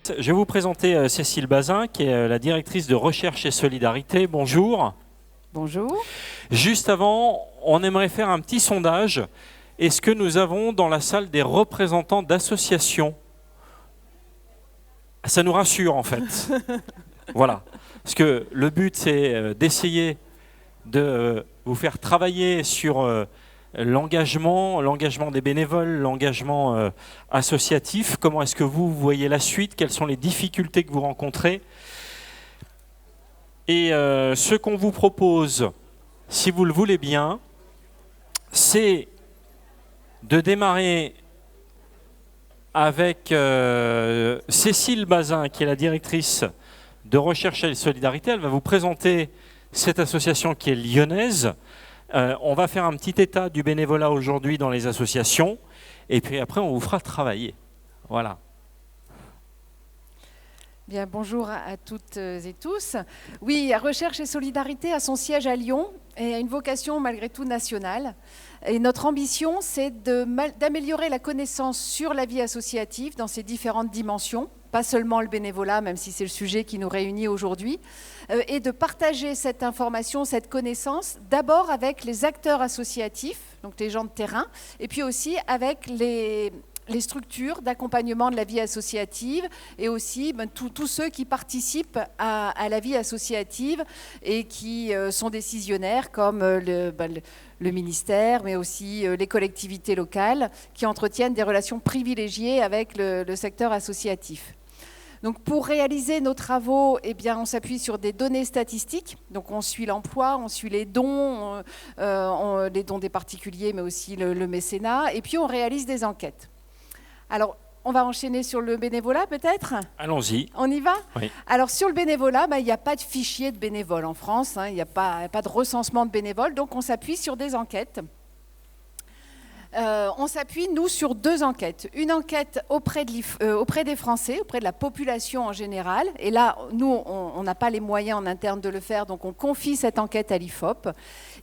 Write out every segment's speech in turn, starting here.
suite, je vais vous présenter Cécile Bazin, qui est la directrice de Recherche et Solidarité. Bonjour. Bonjour. Juste avant, on aimerait faire un petit sondage. Est-ce que nous avons dans la salle des représentants d'associations? Ça nous rassure en fait. Voilà. Parce que le but, c'est d'essayer de vous faire travailler sur l'engagement des bénévoles, l'engagement associatif. Comment est-ce que vous voyez la suite? Quelles sont les difficultés que vous rencontrez? Et ce qu'on vous propose, si vous le voulez bien, c'est de démarrer avec Cécile Bazin, qui est la directrice de Recherche et Solidarité. Elle va vous présenter cette association qui est lyonnaise. On va faire un petit état du bénévolat aujourd'hui dans les associations, et puis après on vous fera travailler. Voilà. Bien, bonjour à toutes et tous. Oui, Recherche et Solidarité a son siège à Lyon et a une vocation malgré tout nationale. Et notre ambition, c'est d'améliorer la connaissance sur la vie associative dans ses différentes dimensions, pas seulement le bénévolat, même si c'est le sujet qui nous réunit aujourd'hui, et de partager cette information, cette connaissance, d'abord avec les acteurs associatifs, donc les gens de terrain, et puis aussi avec les structures d'accompagnement de la vie associative et aussi tous ceux qui participent à la vie associative et qui sont décisionnaires comme le ministère, mais aussi les collectivités locales qui entretiennent des relations privilégiées avec le secteur associatif. Donc pour réaliser nos travaux, eh bien, on s'appuie sur des données statistiques. Donc on suit l'emploi, on suit les dons des particuliers, mais aussi le mécénat. Et puis on réalise des enquêtes. Alors, on va enchaîner sur le bénévolat peut-être? Allons-y. On y va? Oui. Alors, sur le bénévolat, il n'y a pas de fichier de bénévoles en France, il n'y a pas de recensement de bénévoles, donc on s'appuie sur des enquêtes. On s'appuie, nous, sur deux enquêtes. Une enquête auprès des Français, auprès de la population en général. Et là, nous, on n'a pas les moyens en interne de le faire, donc on confie cette enquête à l'IFOP.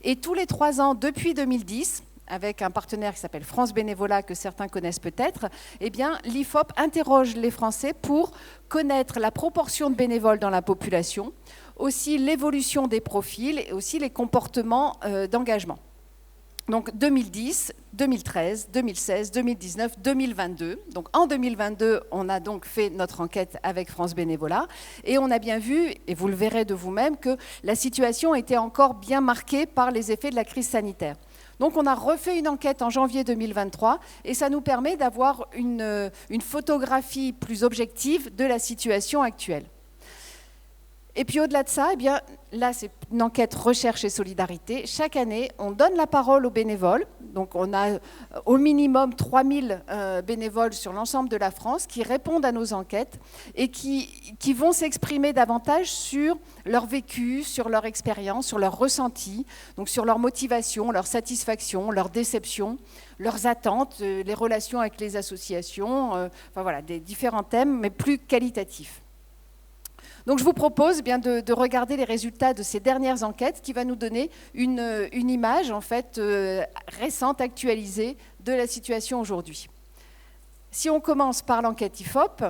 Et tous les 3 ans, depuis 2010, avec un partenaire qui s'appelle France Bénévolat, que certains connaissent peut-être, eh bien, l'IFOP interroge les Français pour connaître la proportion de bénévoles dans la population, aussi l'évolution des profils et aussi les comportements d'engagement. Donc 2010, 2013, 2016, 2019, 2022. Donc en 2022, on a donc fait notre enquête avec France Bénévolat et on a bien vu, et vous le verrez de vous-même, que la situation était encore bien marquée par les effets de la crise sanitaire. Donc on a refait une enquête en janvier 2023 et ça nous permet d'avoir une photographie plus objective de la situation actuelle. Et puis au-delà de ça, eh bien, là c'est une enquête recherche et solidarité. Chaque année, on donne la parole aux bénévoles. Donc on a au minimum 3000 bénévoles sur l'ensemble de la France qui répondent à nos enquêtes et qui vont s'exprimer davantage sur leur vécu, sur leur expérience, sur leur ressenti, donc sur leur motivation, leur satisfaction, leur déception, leurs attentes, les relations avec les associations, enfin voilà, des différents thèmes, mais plus qualitatifs. Donc je vous propose bien de regarder les résultats de ces dernières enquêtes qui va nous donner une image en fait récente, actualisée de la situation aujourd'hui. Si on commence par l'enquête IFOP,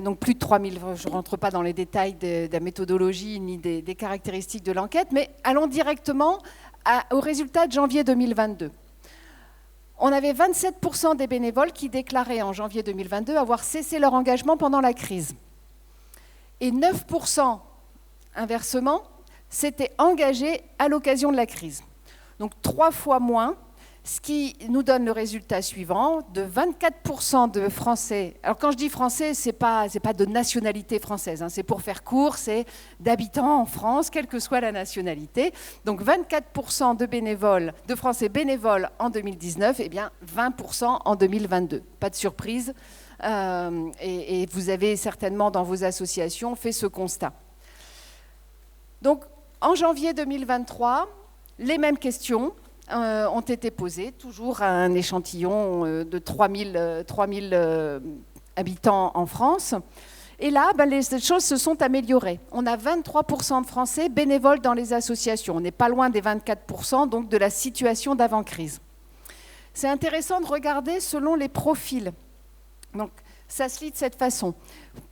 donc plus de 3000, je ne rentre pas dans les détails de la méthodologie ni des caractéristiques de l'enquête, mais allons directement aux résultats de janvier 2022. On avait 27% des bénévoles qui déclaraient en janvier 2022 avoir cessé leur engagement pendant la crise. Et 9%, inversement, s'étaient engagés à l'occasion de la crise. Donc 3 fois moins, ce qui nous donne le résultat suivant, de 24% de Français. Alors quand je dis Français, c'est pas de nationalité française, c'est pour faire court, c'est d'habitants en France, quelle que soit la nationalité. Donc 24% de Français bénévoles en 2019, et bien 20% en 2022. Pas de surprise. Et vous avez certainement dans vos associations fait ce constat. Donc en janvier 2023, les mêmes questions ont été posées, toujours à un échantillon de 3000 habitants en France. Et là, les choses se sont améliorées. On a 23% de Français bénévoles dans les associations. On n'est pas loin des 24%, donc de la situation d'avant-crise. C'est intéressant de regarder selon les profils. Donc, Ça se lit de cette façon.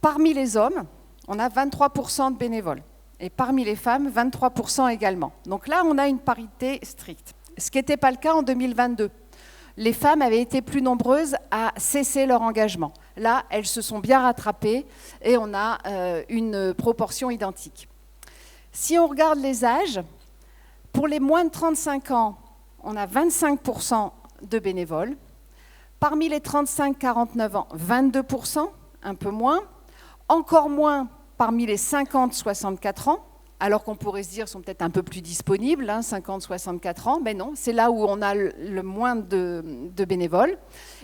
Parmi les hommes, on a 23% de bénévoles. Et parmi les femmes, 23% également. Donc là, on a une parité stricte. Ce qui n'était pas le cas en 2022. Les femmes avaient été plus nombreuses à cesser leur engagement. Là, elles se sont bien rattrapées et on a une proportion identique. Si on regarde les âges, pour les moins de 35 ans, on a 25% de bénévoles. Parmi les 35-49 ans, 22%, un peu moins. Encore moins parmi les 50-64 ans, alors qu'on pourrait se dire qu'ils sont peut-être un peu plus disponibles, 50-64 ans, mais non, c'est là où on a le moins de bénévoles.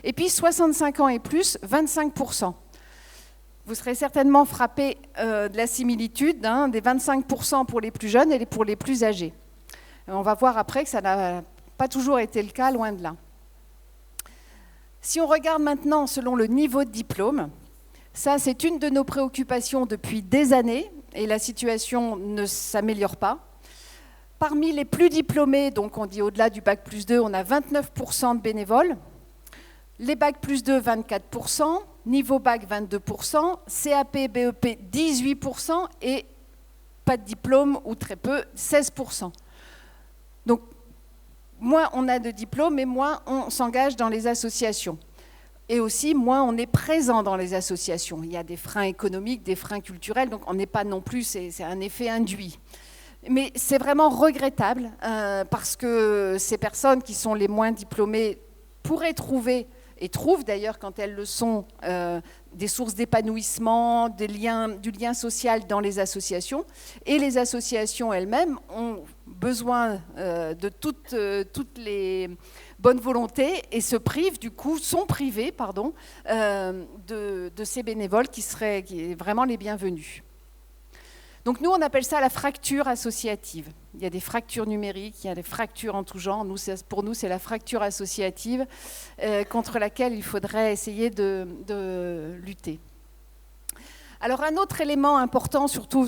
Et puis 65 ans et plus, 25%. Vous serez certainement frappé de la similitude des 25% pour les plus jeunes et pour les plus âgés. Et on va voir après que ça n'a pas toujours été le cas, loin de là. Si on regarde maintenant selon le niveau de diplôme, ça, c'est une de nos préoccupations depuis des années et la situation ne s'améliore pas. Parmi les plus diplômés, donc on dit au-delà du bac plus 2, on a 29% de bénévoles. Les bac plus 2, 24%, niveau bac, 22%, CAP, BEP, 18% et pas de diplôme ou très peu, 16%. Donc, moins on a de diplômes et moins on s'engage dans les associations. Et aussi, moins on est présent dans les associations. Il y a des freins économiques, des freins culturels, donc on n'est pas non plus, c'est un effet induit. Mais c'est vraiment regrettable, parce que ces personnes qui sont les moins diplômées pourraient trouver, et trouvent d'ailleurs quand elles le sont, des sources d'épanouissement, du lien social dans les associations. Et les associations elles-mêmes ont besoin de toutes les bonne volonté et sont privés de ces bénévoles qui seraient vraiment les bienvenus. Donc nous, on appelle ça la fracture associative. Il y a des fractures numériques, il y a des fractures en tout genre. Pour nous, c'est la fracture associative contre laquelle il faudrait essayer de lutter. Alors un autre élément important, surtout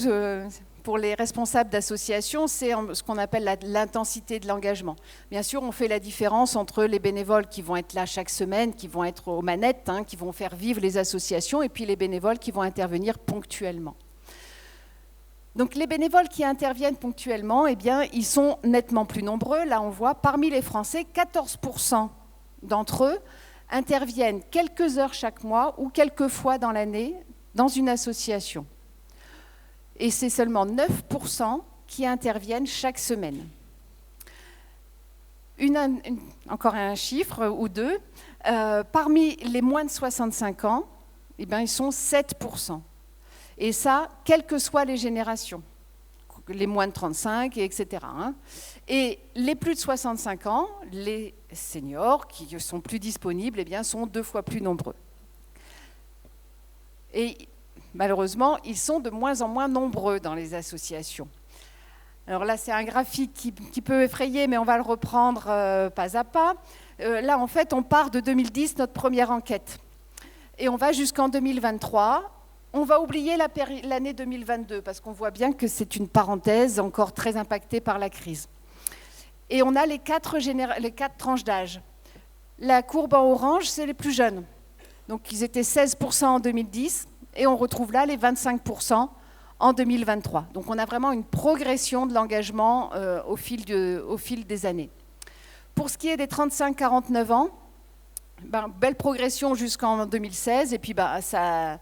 pour les responsables d'associations, c'est ce qu'on appelle l'intensité de l'engagement. Bien sûr, on fait la différence entre les bénévoles qui vont être là chaque semaine, qui vont être aux manettes, qui vont faire vivre les associations, et puis les bénévoles qui vont intervenir ponctuellement. Donc les bénévoles qui interviennent ponctuellement, eh bien, ils sont nettement plus nombreux. Là, on voit, parmi les Français, 14% d'entre eux interviennent quelques heures chaque mois ou quelques fois dans l'année dans une association. Et c'est seulement 9% qui interviennent chaque semaine. Encore un chiffre ou deux, parmi les moins de 65 ans, eh bien, ils sont 7%. Et ça, quelles que soient les générations, les moins de 35, etc. Et les plus de 65 ans, les seniors qui sont plus disponibles, eh bien, sont 2 fois plus nombreux. Et malheureusement, ils sont de moins en moins nombreux dans les associations. Alors là, c'est un graphique qui peut effrayer, mais on va le reprendre pas à pas. Là, en fait, on part de 2010, notre première enquête. Et on va jusqu'en 2023. On va oublier l'année 2022, parce qu'on voit bien que c'est une parenthèse encore très impactée par la crise. Et on a les 4 tranches d'âge. La courbe en orange, c'est les plus jeunes. Donc, ils étaient 16% en 2010. Et on retrouve là les 25% en 2023. Donc on a vraiment une progression de l'engagement au fil des années. Pour ce qui est des 35-49 ans, belle progression jusqu'en 2016, et puis ça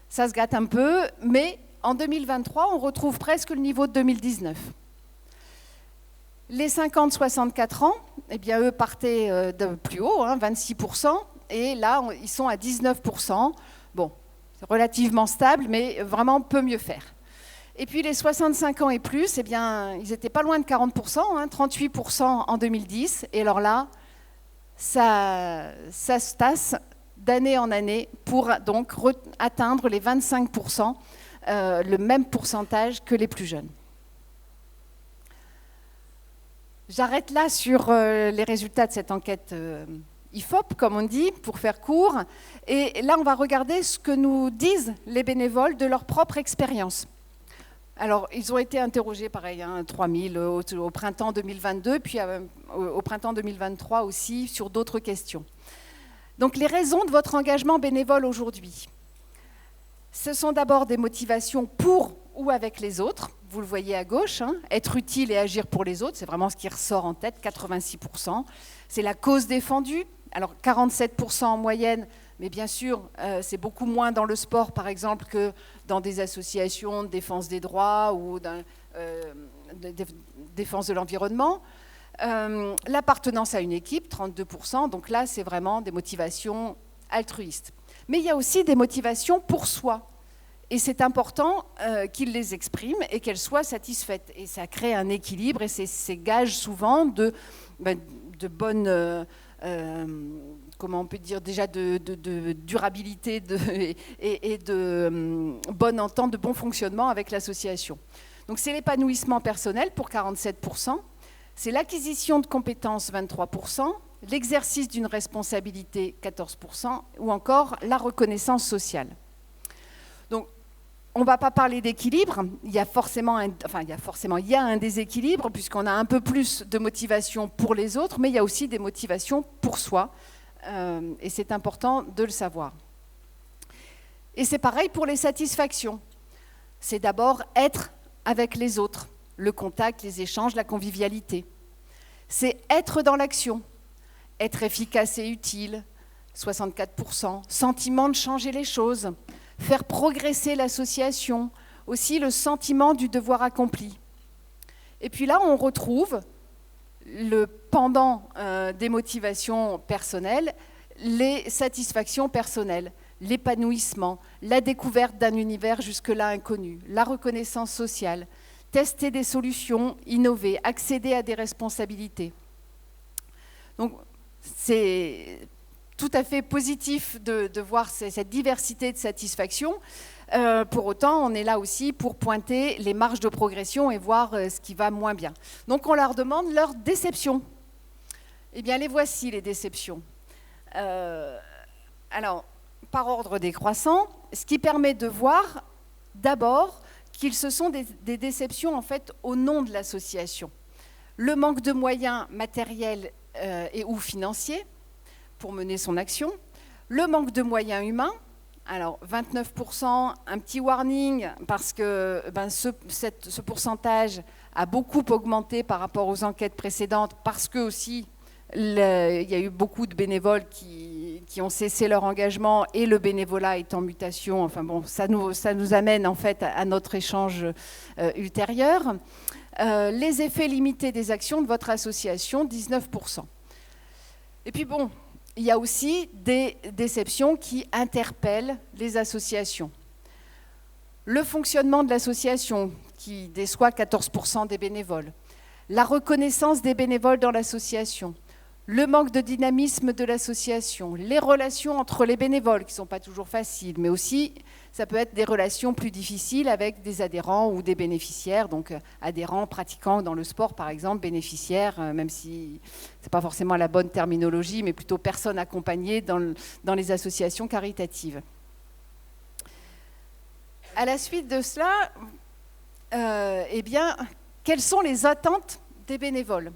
se gâte un peu, mais en 2023, on retrouve presque le niveau de 2019. Les 50-64 ans, eh bien, eux partaient de plus haut, 26%, et là, ils sont à 19%. Bon, c'est relativement stable, mais vraiment peut mieux faire. Et puis les 65 ans et plus, eh bien, ils n'étaient pas loin de 40%, 38% en 2010. Et alors là, ça se tasse d'année en année pour donc atteindre les 25%, le même pourcentage que les plus jeunes. J'arrête là sur les résultats de cette enquête IFOP, comme on dit, pour faire court. Et là, on va regarder ce que nous disent les bénévoles de leur propre expérience. Alors, ils ont été interrogés, pareil, 3000 au printemps 2022, puis au printemps 2023 aussi, sur d'autres questions. Donc les raisons de votre engagement bénévole aujourd'hui, ce sont d'abord des motivations pour ou avec les autres. Vous le voyez à gauche, hein, être utile et agir pour les autres, c'est vraiment ce qui ressort en tête, 86%. C'est la cause défendue, alors 47% en moyenne, mais bien sûr, c'est beaucoup moins dans le sport, par exemple, que dans des associations de défense des droits ou de défense de l'environnement. L'appartenance à une équipe, 32%, donc là, c'est vraiment des motivations altruistes. Mais il y a aussi des motivations pour soi. Et c'est important qu'ils les expriment et qu'elles soient satisfaites. Et ça crée un équilibre et c'est gage souvent de bonne, comment on peut dire, déjà de durabilité et de bonne entente, de bon fonctionnement avec l'association. Donc c'est l'épanouissement personnel pour 47%, c'est l'acquisition de compétences 23%, l'exercice d'une responsabilité 14% ou encore la reconnaissance sociale. Donc on ne va pas parler d'équilibre, il y a un déséquilibre puisqu'on a un peu plus de motivation pour les autres, mais il y a aussi des motivations pour soi, et c'est important de le savoir. Et c'est pareil pour les satisfactions. C'est d'abord être avec les autres, le contact, les échanges, la convivialité. C'est être dans l'action, être efficace et utile, 64%, sentiment de changer les choses, faire progresser l'association, aussi le sentiment du devoir accompli. Et puis là, on retrouve le pendant des motivations personnelles, les satisfactions personnelles, l'épanouissement, la découverte d'un univers jusque-là inconnu, la reconnaissance sociale, tester des solutions, innover, accéder à des responsabilités. Donc, c'est tout à fait positif de voir cette diversité de satisfaction. Pour autant, on est là aussi pour pointer les marges de progression et voir ce qui va moins bien. Donc, on leur demande leurs déceptions. Eh bien, les voici, les déceptions. Alors, par ordre décroissant, ce qui permet de voir d'abord qu'ils se sont des déceptions en fait au nom de l'association. Le manque de moyens matériels et ou financiers pour mener son action, le manque de moyens humains, alors 29%, un petit warning parce que ce pourcentage a beaucoup augmenté par rapport aux enquêtes précédentes parce que aussi il y a eu beaucoup de bénévoles qui ont cessé leur engagement et le bénévolat est en mutation. Enfin bon, ça nous amène en fait à notre échange ultérieur. Les effets limités des actions de votre association, 19%. Et puis bon, il y a aussi des déceptions qui interpellent les associations. Le fonctionnement de l'association qui déçoit 14% des bénévoles. La reconnaissance des bénévoles dans l'association. Le manque de dynamisme de l'association, les relations entre les bénévoles qui ne sont pas toujours faciles, mais aussi ça peut être des relations plus difficiles avec des adhérents ou des bénéficiaires, donc adhérents, pratiquants dans le sport par exemple, bénéficiaires, même si ce n'est pas forcément la bonne terminologie, mais plutôt personnes accompagnées dans les associations caritatives. À la suite de cela, eh bien, quelles sont les attentes des bénévoles ?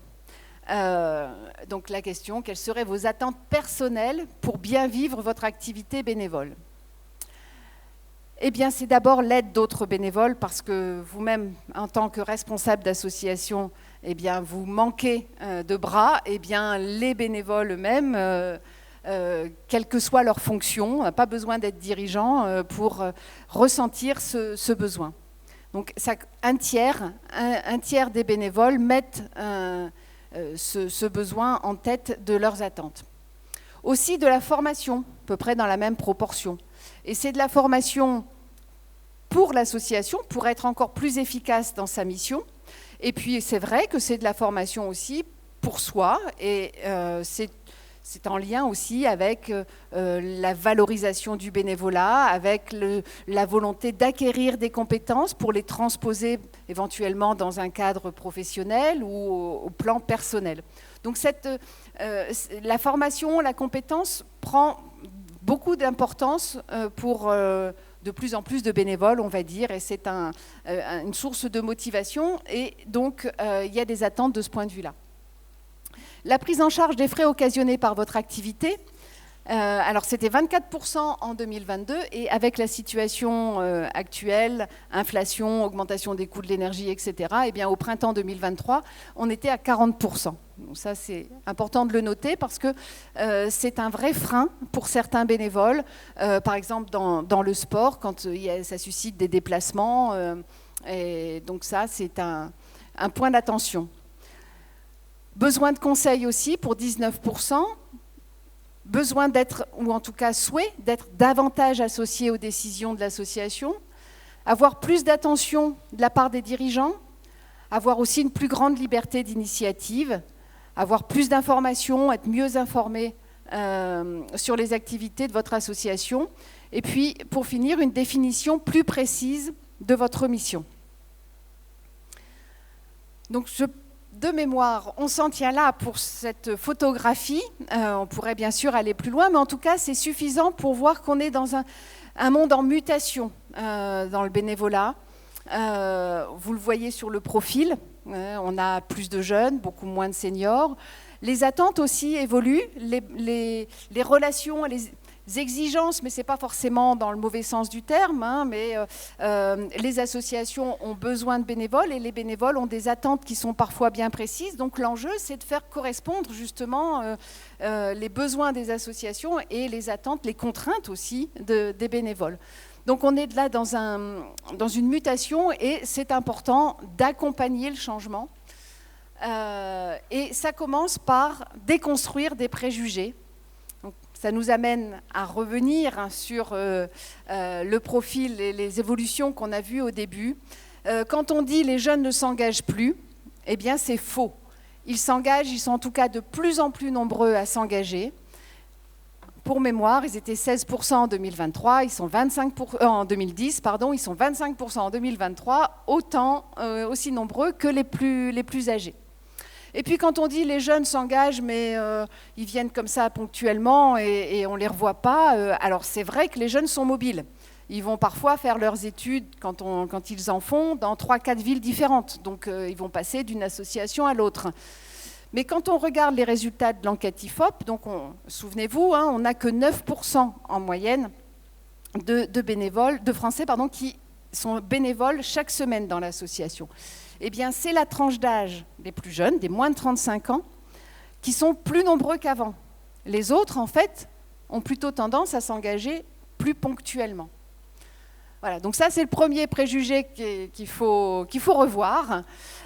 Donc la question, quelles seraient vos attentes personnelles pour bien vivre votre activité bénévole ? Eh bien, c'est d'abord l'aide d'autres bénévoles parce que vous-même, en tant que responsable d'association, eh bien, vous manquez de bras. Eh bien, les bénévoles eux-mêmes, quelle que soit leur fonction, on n'a pas besoin d'être dirigeant pour ressentir ce besoin. Donc, un tiers des bénévoles mettent ce besoin en tête de leurs attentes. Aussi de la formation, à peu près dans la même proportion. Et c'est de la formation pour l'association, pour être encore plus efficace dans sa mission. Et puis c'est vrai que c'est de la formation aussi pour soi, et c'est en lien aussi avec la valorisation du bénévolat, avec la volonté d'acquérir des compétences pour les transposer éventuellement dans un cadre professionnel ou au plan personnel. Donc la formation, la compétence prend beaucoup d'importance pour de plus en plus de bénévoles, on va dire, et c'est une source de motivation, et donc il y a des attentes de ce point de vue-là. La prise en charge des frais occasionnés par votre activité, Alors c'était 24% en 2022 et avec la situation actuelle, inflation, augmentation des coûts de l'énergie, etc., eh bien, au printemps 2023, on était à 40%. Donc ça c'est important de le noter parce que c'est un vrai frein pour certains bénévoles, par exemple dans le sport, quand ça suscite des déplacements, et donc ça c'est un point d'attention. Besoin de conseils aussi pour 19%. Besoin d'être, ou en tout cas souhait, d'être davantage associé aux décisions de l'association, avoir plus d'attention de la part des dirigeants, avoir aussi une plus grande liberté d'initiative, avoir plus d'informations, être mieux informé sur les activités de votre association, et puis, pour finir, une définition plus précise de votre mission. Donc, de mémoire, on s'en tient là pour cette photographie. On pourrait bien sûr aller plus loin, mais en tout cas, c'est suffisant pour voir qu'on est dans un monde en mutation dans le bénévolat. Vous le voyez sur le profil. On a plus de jeunes, beaucoup moins de seniors. Les attentes aussi évoluent. Les relations, les exigences, mais ce n'est pas forcément dans le mauvais sens du terme, hein, mais les associations ont besoin de bénévoles et les bénévoles ont des attentes qui sont parfois bien précises. Donc l'enjeu, c'est de faire correspondre justement les besoins des associations et les attentes, les contraintes aussi des bénévoles. Donc on est là dans une mutation et c'est important d'accompagner le changement. Et ça commence par déconstruire des préjugés. Donc, ça nous amène à revenir sur le profil et les évolutions qu'on a vues au début. Quand on dit les jeunes ne s'engagent plus, eh bien c'est faux. Ils s'engagent, ils sont en tout cas de plus en plus nombreux à s'engager. Pour mémoire, ils étaient 16% en 2023, ils sont 25% en 2010, pardon, ils sont 25% en 2023, aussi nombreux que les plus âgés. Et puis quand on dit les jeunes s'engagent, mais ils viennent comme ça ponctuellement et on ne les revoit pas, alors c'est vrai que les jeunes sont mobiles. Ils vont parfois faire leurs études, quand ils en font, dans 3-4 villes différentes. Donc ils vont passer d'une association à l'autre. Mais quand on regarde les résultats de l'enquête IFOP, donc souvenez-vous, hein, on n'a que 9% en moyenne de Français qui sont bénévoles chaque semaine dans l'association. Eh bien, c'est la tranche d'âge des plus jeunes, des moins de 35 ans, qui sont plus nombreux qu'avant. Les autres, en fait, ont plutôt tendance à s'engager plus ponctuellement. Voilà, donc ça, c'est le premier préjugé qu'il faut revoir.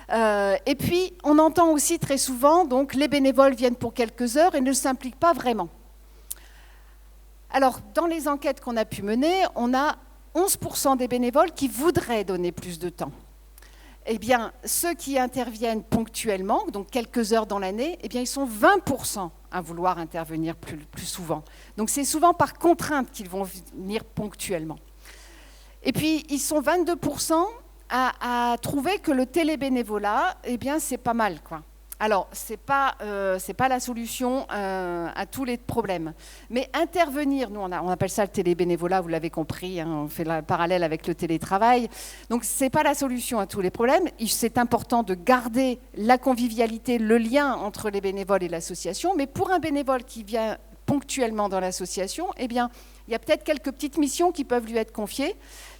Et puis, on entend aussi très souvent, donc, les bénévoles viennent pour quelques heures et ne s'impliquent pas vraiment. Alors, dans les enquêtes qu'on a pu mener, on a 11% des bénévoles qui voudraient donner plus de temps. Eh bien, ceux qui interviennent ponctuellement, donc quelques heures dans l'année, eh bien, ils sont 20% à vouloir intervenir plus souvent. Donc, c'est souvent par contrainte qu'ils vont venir ponctuellement. Et puis, ils sont 22% à trouver que le télébénévolat, eh bien, c'est pas mal, quoi. Alors, c'est pas la solution à tous les problèmes. Mais intervenir, nous, on appelle ça le télébénévolat, vous l'avez compris, hein, on fait le parallèle avec le télétravail. Donc, c'est pas la solution à tous les problèmes. C'est important de garder la convivialité, le lien entre les bénévoles et l'association. Mais pour un bénévole qui vient ponctuellement dans l'association, eh bien, il y a peut-être quelques petites missions qui peuvent lui être confiées,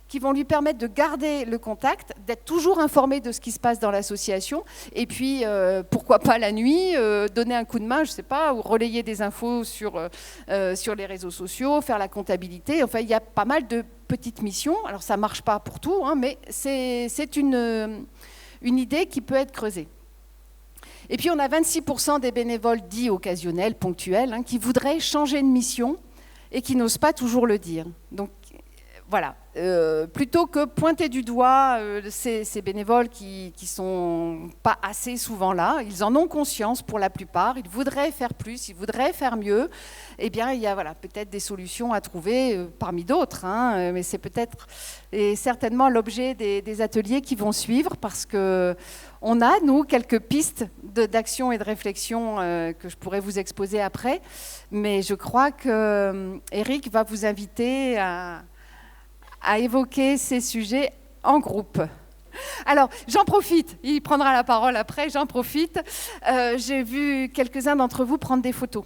qui vont lui permettre de garder le contact, d'être toujours informé de ce qui se passe dans l'association, et puis, pourquoi pas la nuit, donner un coup de main, je ne sais pas, ou relayer des infos sur les réseaux sociaux, faire la comptabilité. Enfin, il y a pas mal de petites missions. Alors, ça ne marche pas pour tout, hein, mais c'est une idée qui peut être creusée. Et puis, on a 26% des bénévoles dits occasionnels, ponctuels, hein, qui voudraient changer de mission et qui n'osent pas toujours le dire. Donc, voilà, plutôt que pointer du doigt ces bénévoles qui sont pas assez souvent là, ils en ont conscience pour la plupart, ils voudraient faire plus, ils voudraient faire mieux, eh bien il y a peut-être des solutions à trouver parmi d'autres, hein, mais c'est peut-être et certainement l'objet des ateliers qui vont suivre, parce qu'on a, nous, quelques pistes d'action et de réflexion que je pourrais vous exposer après, mais je crois que Eric va vous inviter à évoquer ces sujets en groupe. Alors, j'en profite, il prendra la parole après, j'en profite. J'ai vu quelques-uns d'entre vous prendre des photos.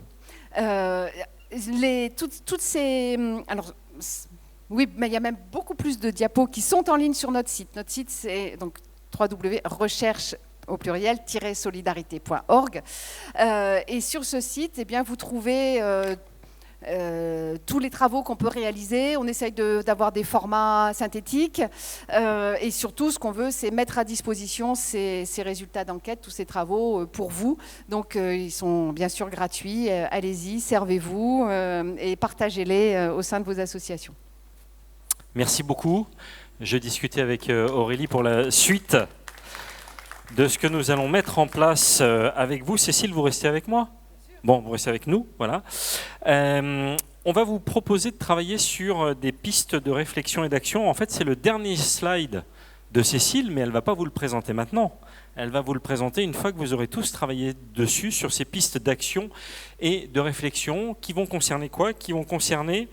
toutes ces... Alors, oui, mais il y a même beaucoup plus de diapos qui sont en ligne sur notre site. Notre site, c'est donc www.recherche au pluriel -solidarité.org. Et sur ce site, eh bien, vous trouvez tous les travaux qu'on peut réaliser. On essaye d'avoir des formats synthétiques. Et surtout, ce qu'on veut, c'est mettre à disposition ces résultats d'enquête, tous ces travaux pour vous. Donc, ils sont bien sûr gratuits. Allez-y, servez-vous et partagez-les au sein de vos associations. Merci beaucoup. Je discutais avec Aurélie pour la suite de ce que nous allons mettre en place avec vous. Cécile, vous restez avec moi ? Bon, vous restez avec nous, voilà. On va vous proposer de travailler sur des pistes de réflexion et d'action. En fait, c'est le dernier slide de Cécile, mais elle ne va pas vous le présenter maintenant. Elle va vous le présenter une fois que vous aurez tous travaillé dessus, sur ces pistes d'action et de réflexion qui vont concerner quoi ? Qui vont concerner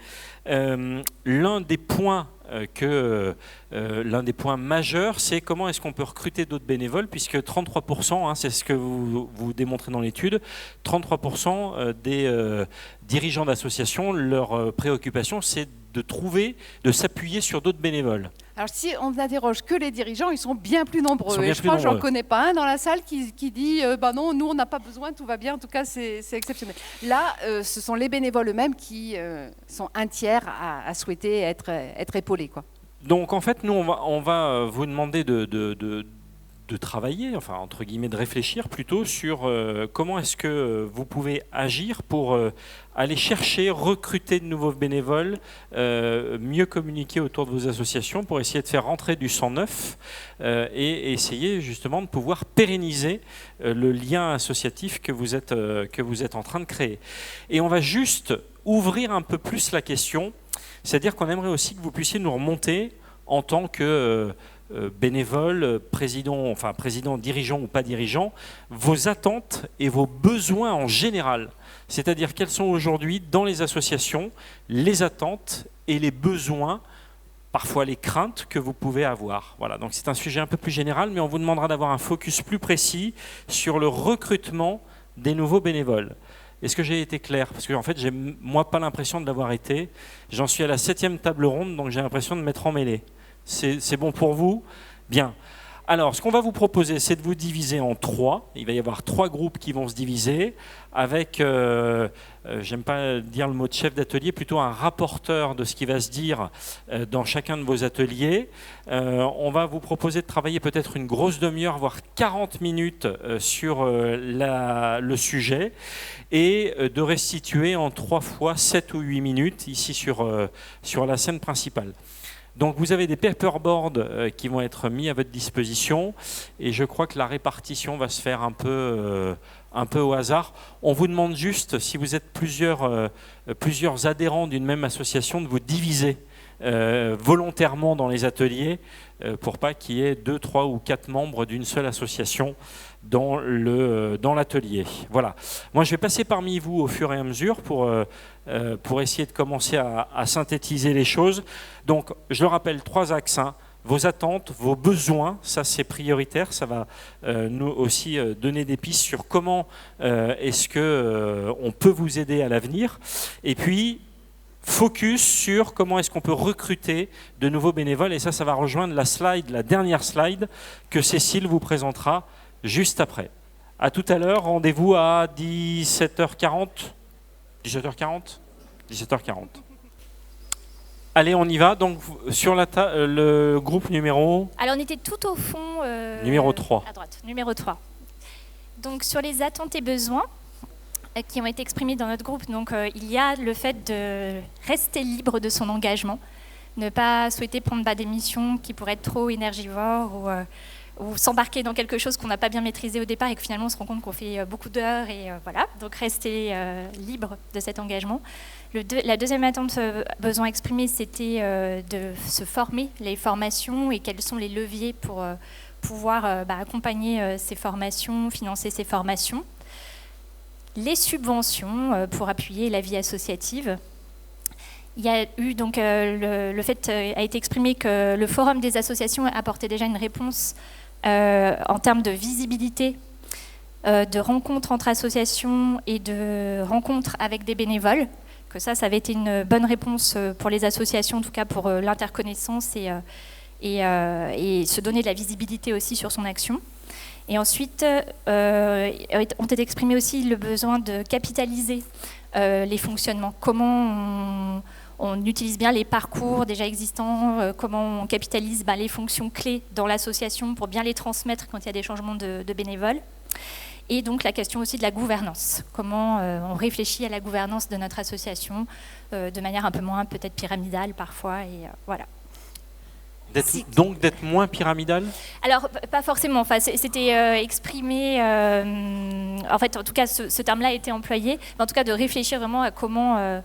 l'un des points l'un des points majeurs, c'est comment est-ce qu'on peut recruter d'autres bénévoles, puisque 33%, c'est ce que vous démontrez dans l'étude, 33% des dirigeants d'associations, leur préoccupation, c'est de s'appuyer sur d'autres bénévoles. Alors si on n'interroge que les dirigeants, ils sont bien plus nombreux. Je crois que j'en connais pas un dans la salle qui dit non, nous on n'a pas besoin, tout va bien, en tout cas c'est exceptionnel. Là, ce sont les bénévoles eux-mêmes qui sont un tiers à souhaiter être épaulés, quoi. Donc en fait, nous on va vous demander de travailler, enfin entre guillemets de réfléchir plutôt sur comment est-ce que vous pouvez agir pour aller chercher, recruter de nouveaux bénévoles, mieux communiquer autour de vos associations pour essayer de faire rentrer du sang neuf et essayer justement de pouvoir pérenniser le lien associatif que vous êtes en train de créer. Et on va juste ouvrir un peu plus la question, c'est-à-dire qu'on aimerait aussi que vous puissiez nous remonter en tant que bénévole, président, dirigeant ou pas dirigeant, vos attentes et vos besoins en général. C'est-à-dire quelles sont aujourd'hui dans les associations les attentes et les besoins, parfois les craintes que vous pouvez avoir. Voilà, donc c'est un sujet un peu plus général, mais on vous demandera d'avoir un focus plus précis sur le recrutement des nouveaux bénévoles. Est-ce que j'ai été clair ? Parce que en fait, j'ai moi pas l'impression de l'avoir été. J'en suis à la 7e table ronde, donc j'ai l'impression de m'être emmêlé. C'est bon pour vous ? Bien. Alors, ce qu'on va vous proposer, c'est de vous diviser en 3. Il va y avoir 3 groupes qui vont se diviser avec, j'aime pas dire le mot de chef d'atelier, plutôt un rapporteur de ce qui va se dire dans chacun de vos ateliers. On va vous proposer de travailler peut-être une grosse demi-heure, voire 40 minutes sur le sujet et de restituer en 3 fois 7 ou 8 minutes ici sur la scène principale. Donc vous avez des paperboards qui vont être mis à votre disposition et je crois que la répartition va se faire un peu au hasard. On vous demande juste, si vous êtes plusieurs adhérents d'une même association, de vous diviser volontairement dans les ateliers pour pas qu'il y ait 2, 3 ou 4 membres d'une seule association dans l'atelier. Voilà. Moi, je vais passer parmi vous au fur et à mesure pour essayer de commencer à synthétiser les choses. Donc, je le rappelle, 3 axes. Vos attentes, vos besoins, ça c'est prioritaire. Ça va nous aussi donner des pistes sur comment est-ce qu'on peut vous aider à l'avenir. Et puis, focus sur comment est-ce qu'on peut recruter de nouveaux bénévoles. Et ça va rejoindre la dernière slide que Cécile vous présentera juste après. À tout à l'heure, rendez-vous à 17h40. 17h40. Allez, on y va. Donc, sur le groupe numéro... Alors, on était tout au fond... numéro 3. À droite, numéro 3. Donc, sur les attentes et besoins qui ont été exprimés dans notre groupe, donc, il y a le fait de rester libre de son engagement, ne pas souhaiter prendre des missions qui pourraient être trop énergivores ou s'embarquer dans quelque chose qu'on n'a pas bien maîtrisé au départ et que finalement on se rend compte qu'on fait beaucoup d'heures et voilà, donc rester libre de cet engagement. La deuxième attente besoin exprimé, c'était de se former, les formations et quels sont les leviers pour pouvoir accompagner ces formations, financer ces formations. Les subventions pour appuyer la vie associative. Il y a eu donc le fait a été exprimé que le forum des associations apportait déjà une réponse en termes de visibilité, de rencontres entre associations et de rencontres avec des bénévoles, Donc ça avait été une bonne réponse pour les associations, en tout cas pour l'interconnaissance et se donner de la visibilité aussi sur son action. Et ensuite, ont été exprimés aussi le besoin de capitaliser les fonctionnements. Comment on utilise bien les parcours déjà existants, comment on capitalise les fonctions clés dans l'association pour bien les transmettre quand il y a des changements de bénévoles. Et donc la question aussi de la gouvernance. Comment on réfléchit à la gouvernance de notre association de manière un peu moins peut-être pyramidale parfois. Et voilà. Donc d'être moins pyramidal ? Alors, pas forcément. Enfin, c'était exprimé. En fait, en tout cas, ce terme-là a été employé. Mais en tout cas, de réfléchir vraiment à comment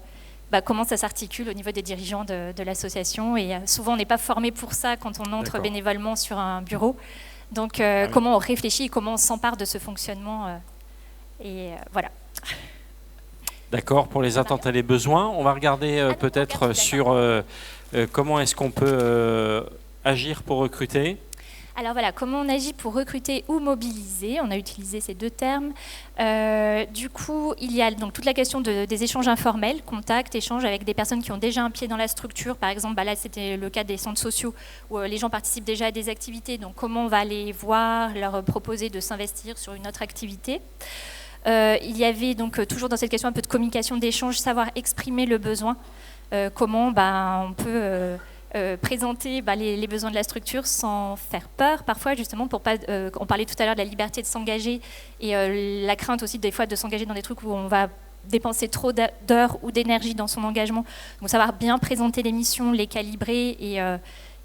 ça s'articule au niveau des dirigeants de l'association. Et souvent, on n'est pas formé pour ça quand on entre bénévolement sur un bureau. Donc, comment on réfléchit et comment on s'empare de ce fonctionnement. Voilà. D'accord, pour les attentes et les besoins. On va regarder peut-être sur comment est-ce qu'on peut agir pour recruter. Alors voilà, comment on agit pour recruter ou mobiliser. On a utilisé ces deux termes. Du coup, il y a donc toute la question des échanges informels, contacts, échanges avec des personnes qui ont déjà un pied dans la structure. Par exemple, là, c'était le cas des centres sociaux où les gens participent déjà à des activités. Donc, comment on va les voir, leur proposer de s'investir sur une autre activité. Il y avait donc toujours dans cette question un peu de communication, d'échange, savoir exprimer le besoin. Comment on peut présenter les besoins de la structure sans faire peur parfois, justement pour pas. On parlait tout à l'heure de la liberté de s'engager et la crainte aussi des fois de s'engager dans des trucs où on va dépenser trop d'heures ou d'énergie dans son engagement. Donc savoir bien présenter les missions, les calibrer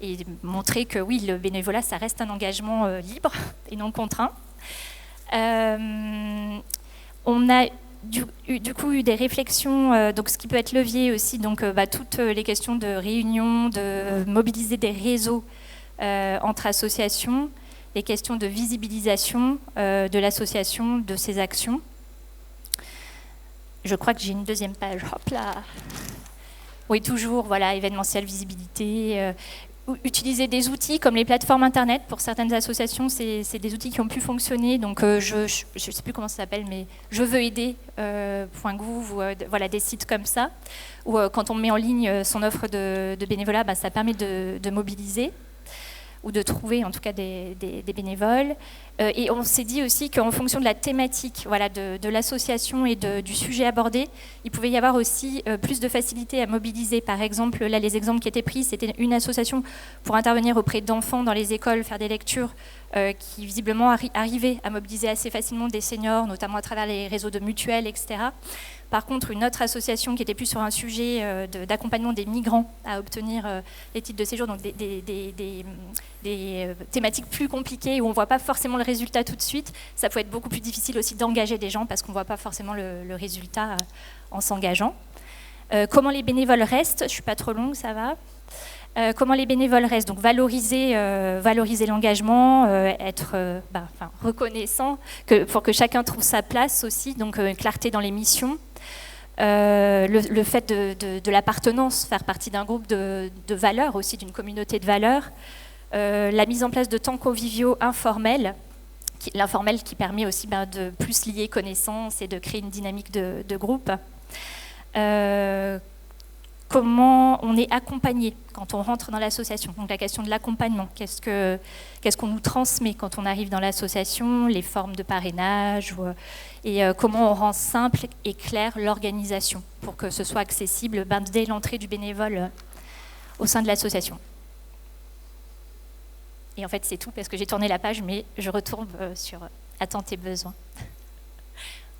et montrer que oui, le bénévolat ça reste un engagement libre et non contraint. On a du coup eu des réflexions, donc ce qui peut être levier aussi, donc toutes les questions de réunion, de mobiliser des réseaux entre associations, les questions de visibilisation de l'association, de ses actions. Je crois que j'ai une deuxième page. Hop là. Oui, toujours, voilà, événementiel, visibilité. Utiliser des outils comme les plateformes internet. Pour certaines associations, c'est des outils qui ont pu fonctionner. Donc, je ne sais plus comment ça s'appelle, mais je veux aider.gouv ou voilà, des sites comme ça. Où quand on met en ligne son offre de bénévolat, ça permet de mobiliser ou de trouver en tout cas des bénévoles. Et on s'est dit aussi qu'en fonction de la thématique voilà, de l'association et du sujet abordé, il pouvait y avoir aussi plus de facilité à mobiliser. Par exemple, là, les exemples qui étaient pris, c'était une association pour intervenir auprès d'enfants dans les écoles, faire des lectures, qui visiblement arrivait à mobiliser assez facilement des seniors, notamment à travers les réseaux de mutuelles, etc. Par contre, une autre association qui était plus sur un sujet d'accompagnement des migrants à obtenir les titres de séjour, donc des thématiques plus compliquées où on ne voit pas forcément le résultat tout de suite, ça peut être beaucoup plus difficile aussi d'engager des gens parce qu'on ne voit pas forcément le résultat en s'engageant. Comment les bénévoles restent, je ne suis pas trop longue, ça va. Comment les bénévoles restent, donc valoriser l'engagement, être reconnaissant pour que chacun trouve sa place aussi, donc clarté dans les missions. Le fait de l'appartenance, faire partie d'un groupe de valeurs aussi, d'une communauté de valeurs. La mise en place de temps conviviaux informels, l'informel qui permet aussi de plus lier connaissances et de créer une dynamique de groupe. Comment on est accompagné quand on rentre dans l'association. Donc la question de l'accompagnement, qu'est-ce qu'on nous transmet quand on arrive dans l'association, les formes de parrainage, et comment on rend simple et clair l'organisation pour que ce soit accessible dès l'entrée du bénévole au sein de l'association. Et en fait c'est tout parce que j'ai tourné la page, mais je retourne sur attentes et besoins.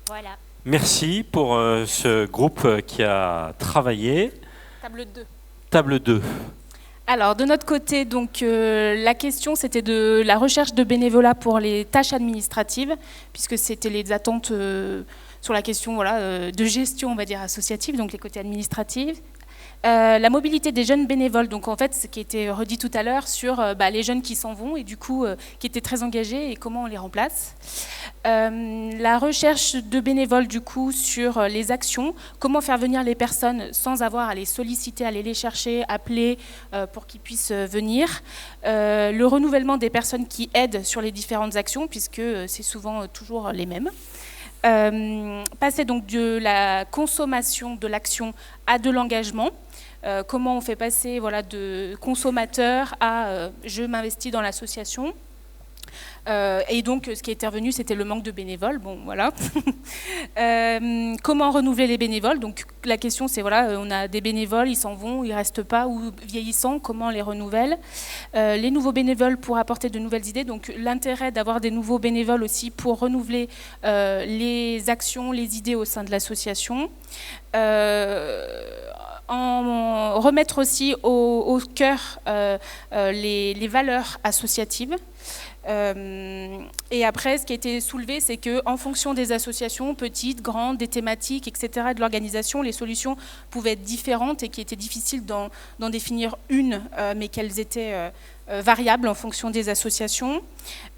Voilà. Merci pour ce groupe qui a travaillé. Table 2. Table 2. Alors, de notre côté, donc, la question, c'était de la recherche de bénévolat pour les tâches administratives, puisque c'était les attentes sur la question de gestion, on va dire, associative, donc les côtés administratifs. La mobilité des jeunes bénévoles, donc en fait, ce qui a été redit tout à l'heure sur les jeunes qui s'en vont et du coup qui étaient très engagés et comment on les remplace. La recherche de bénévoles du coup sur les actions, comment faire venir les personnes sans avoir à les solliciter, aller les chercher, appeler pour qu'ils puissent venir. Le renouvellement des personnes qui aident sur les différentes actions puisque c'est souvent toujours les mêmes. Passer donc de la consommation de l'action à de l'engagement. Comment on fait passer de consommateur à je m'investis dans l'association. Et donc, ce qui est intervenu, c'était le manque de bénévoles. Bon, voilà. Comment renouveler les bénévoles? Donc, la question, c'est on a des bénévoles, ils s'en vont, ils restent pas, ou vieillissants, comment on les renouvelle? Les nouveaux bénévoles pour apporter de nouvelles idées. Donc, l'intérêt d'avoir des nouveaux bénévoles aussi pour renouveler les actions, les idées au sein de l'association. En remettre aussi au cœur les valeurs associatives. Et après, ce qui a été soulevé, c'est qu'en fonction des associations, petites, grandes, des thématiques, etc., de l'organisation, les solutions pouvaient être différentes et qu'il était difficile d'en définir une, mais qu'elles étaient variables en fonction des associations.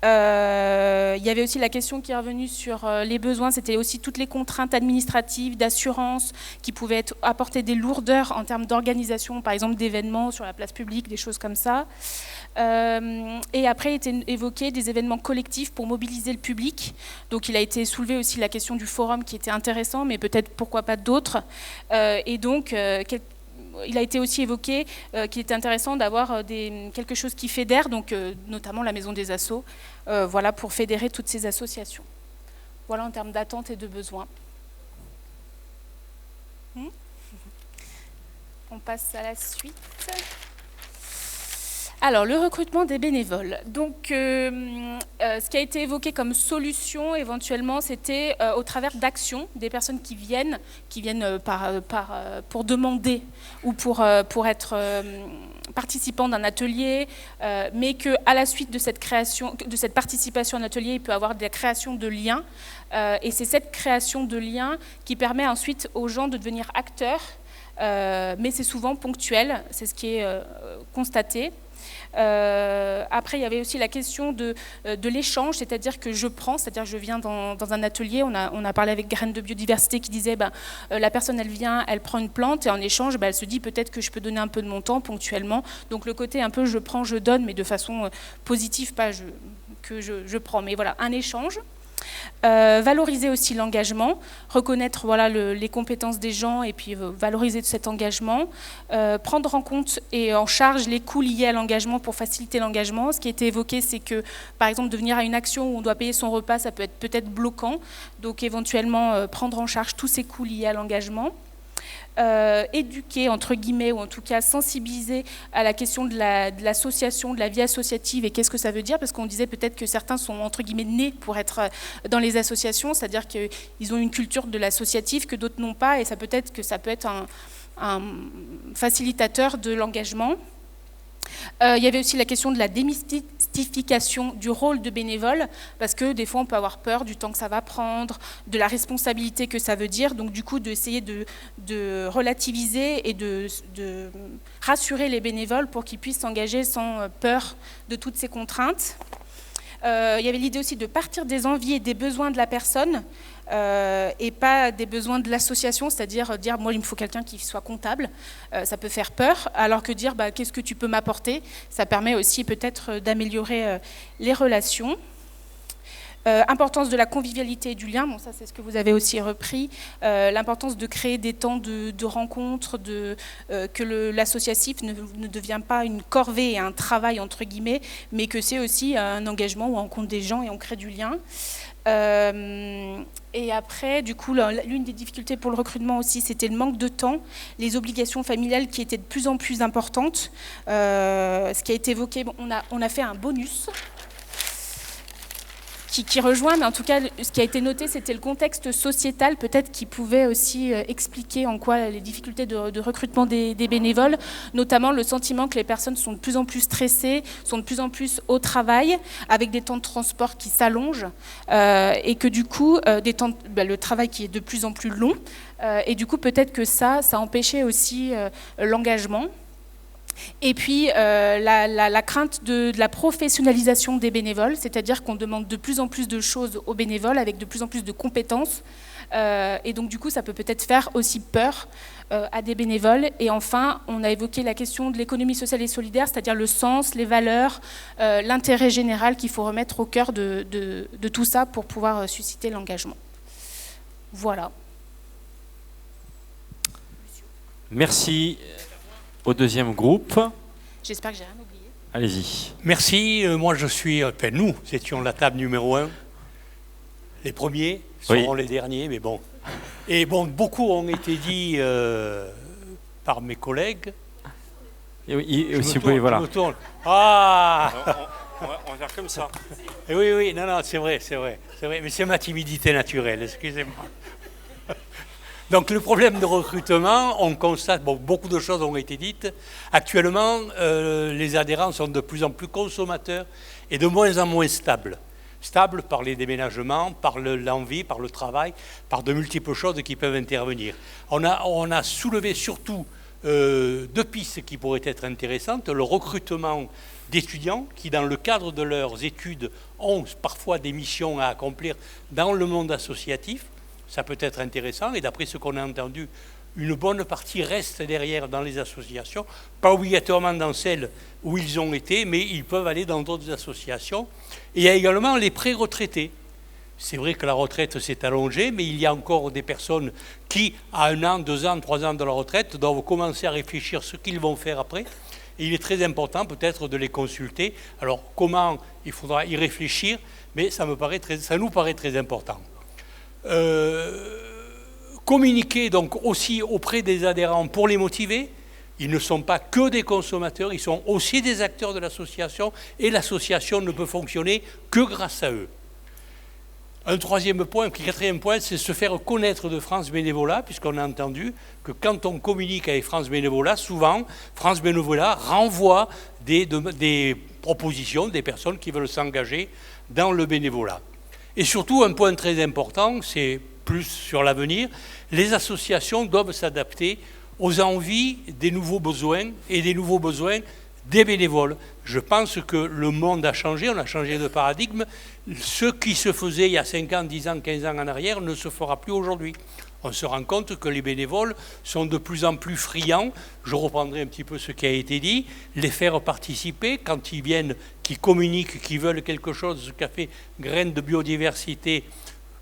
Il y avait aussi la question qui est revenue sur les besoins, c'était aussi toutes les contraintes administratives, d'assurance, qui pouvaient apporter des lourdeurs en termes d'organisation, par exemple d'événements sur la place publique, des choses comme ça. Et après, il était évoqué des événements collectifs pour mobiliser le public. Donc, il a été soulevé aussi la question du forum qui était intéressant, mais peut-être pourquoi pas d'autres. Et donc, il a été aussi évoqué qu'il était intéressant d'avoir quelque chose qui fédère, donc notamment la Maison des Assos, pour fédérer toutes ces associations. Voilà en termes d'attente et de besoins. On passe à la suite. Alors, le recrutement des bénévoles. Donc, ce qui a été évoqué comme solution, éventuellement, c'était au travers d'actions, des personnes qui viennent pour demander ou pour être participants d'un atelier, mais qu'à la suite de cette participation à un atelier, il peut y avoir de la création de liens. Et c'est cette création de liens qui permet ensuite aux gens de devenir acteurs, mais c'est souvent ponctuel, c'est ce qui est constaté. Après, il y avait aussi la question de l'échange, c'est-à-dire que je viens dans un atelier, on a parlé avec Graines de Biodiversité qui disait la personne elle vient, elle prend une plante et en échange elle se dit peut-être que je peux donner un peu de mon temps ponctuellement, donc le côté un peu je prends, je donne, mais de façon positive, pas que je prends, mais voilà, un échange. Valoriser aussi l'engagement, reconnaître les compétences des gens et puis valoriser cet engagement, prendre en compte et en charge les coûts liés à l'engagement pour faciliter l'engagement. Ce qui a été évoqué, c'est que par exemple de venir à une action où on doit payer son repas, ça peut être peut-être bloquant, donc éventuellement prendre en charge tous ces coûts liés à l'engagement. Éduquer, entre guillemets, ou en tout cas sensibiliser à la question de l'association, de la vie associative et qu'est-ce que ça veut dire, parce qu'on disait peut-être que certains sont, entre guillemets, nés pour être dans les associations, c'est-à-dire qu'ils ont une culture de l'associatif que d'autres n'ont pas, et ça peut être un facilitateur de l'engagement. Il y avait aussi la question de la démystification du rôle de bénévole, parce que des fois on peut avoir peur du temps que ça va prendre, de la responsabilité que ça veut dire, donc du coup d'essayer de relativiser et de rassurer les bénévoles pour qu'ils puissent s'engager sans peur de toutes ces contraintes. Il y avait l'idée aussi de partir des envies et des besoins de la personne, et pas des besoins de l'association, c'est-à-dire dire moi il me faut quelqu'un qui soit comptable, ça peut faire peur, alors que dire qu'est-ce que tu peux m'apporter, ça permet aussi peut-être d'améliorer les relations. Importance de la convivialité et du lien, bon, ça c'est ce que vous avez aussi repris, l'importance de créer des temps de rencontres, que l'associatif ne devient pas une corvée et un travail entre guillemets, mais que c'est aussi un engagement où on rencontre des gens et on crée du lien. Et après, du coup, l'une des difficultés pour le recrutement aussi, c'était le manque de temps, les obligations familiales qui étaient de plus en plus importantes. Ce qui a été évoqué, on a fait un bonus qui rejoint, mais en tout cas, ce qui a été noté, c'était le contexte sociétal, peut-être qui pouvait aussi expliquer en quoi les difficultés de recrutement des bénévoles, notamment le sentiment que les personnes sont de plus en plus stressées, sont de plus en plus au travail, avec des temps de transport qui s'allongent, et que du coup, le travail qui est de plus en plus long, et du coup, peut-être que ça empêchait aussi l'engagement. Et puis la crainte de la professionnalisation des bénévoles, c'est-à-dire qu'on demande de plus en plus de choses aux bénévoles avec de plus en plus de compétences, et donc du coup ça peut peut-être faire aussi peur à des bénévoles. Et enfin, on a évoqué la question de l'économie sociale et solidaire, c'est-à-dire le sens, les valeurs, l'intérêt général qu'il faut remettre au cœur de tout ça pour pouvoir susciter l'engagement. Voilà. Merci au deuxième groupe. J'espère que j'ai rien oublié. Allez-y. Merci, moi je suis, nous étions la table numéro 1. Les premiers seront les derniers, mais bon. Et bon, beaucoup ont été dit par mes collègues. Et si vous pouvez, voilà. Ah, on va faire comme ça. et oui, non, c'est vrai, mais c'est ma timidité naturelle, excusez-moi. Donc le problème de recrutement, on constate, beaucoup de choses ont été dites. Actuellement, les adhérents sont de plus en plus consommateurs et de moins en moins stables. Stables par les déménagements, par l'envie, par le travail, par de multiples choses qui peuvent intervenir. On a soulevé surtout 2 pistes qui pourraient être intéressantes. Le recrutement d'étudiants qui, dans le cadre de leurs études, ont parfois des missions à accomplir dans le monde associatif. Ça peut être intéressant, et d'après ce qu'on a entendu, une bonne partie reste derrière dans les associations, pas obligatoirement dans celles où ils ont été, mais ils peuvent aller dans d'autres associations. Et il y a également les pré-retraités. C'est vrai que la retraite s'est allongée, mais il y a encore des personnes qui, à 1 an, 2 ans, 3 ans de la retraite, doivent commencer à réfléchir ce qu'ils vont faire après. Et il est très important peut-être de les consulter. Alors comment, il faudra y réfléchir, mais ça nous paraît très important. Communiquer donc aussi auprès des adhérents pour les motiver. Ils ne sont pas que des consommateurs, ils sont aussi des acteurs de l'association, et l'association ne peut fonctionner que grâce à eux. Un 4e point, c'est se faire connaître de France Bénévolat, puisqu'on a entendu que quand on communique avec France Bénévolat, souvent France Bénévolat renvoie des propositions, des personnes qui veulent s'engager dans le bénévolat. Et surtout, un point très important, c'est plus sur l'avenir, les associations doivent s'adapter aux envies des nouveaux besoins et des nouveaux besoins des bénévoles. Je pense que le monde a changé, on a changé de paradigme. Ce qui se faisait il y a 5 ans, 10 ans, 15 ans en arrière ne se fera plus aujourd'hui. On se rend compte que les bénévoles sont de plus en plus friands. Je reprendrai un petit peu ce qui a été dit. Les faire participer quand ils viennent, qui communiquent, qui veulent quelque chose, ce qu'a fait Graines de Biodiversité,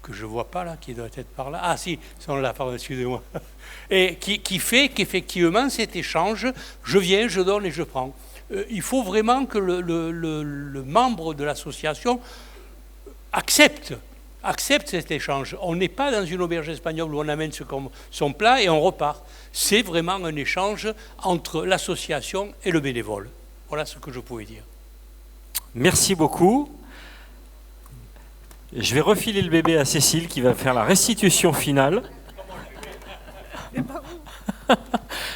que je ne vois pas là, qui doit être par là. Ah si, ils sont là, pardon, excusez-moi. Et qui fait qu'effectivement cet échange, je viens, je donne et je prends. Il faut vraiment que le membre de l'association accepte cet échange. On n'est pas dans une auberge espagnole où on amène son plat et on repart. C'est vraiment un échange entre l'association et le bénévole. Voilà ce que je pouvais dire. Merci beaucoup. Je vais refiler le bébé à Cécile qui va faire la restitution finale.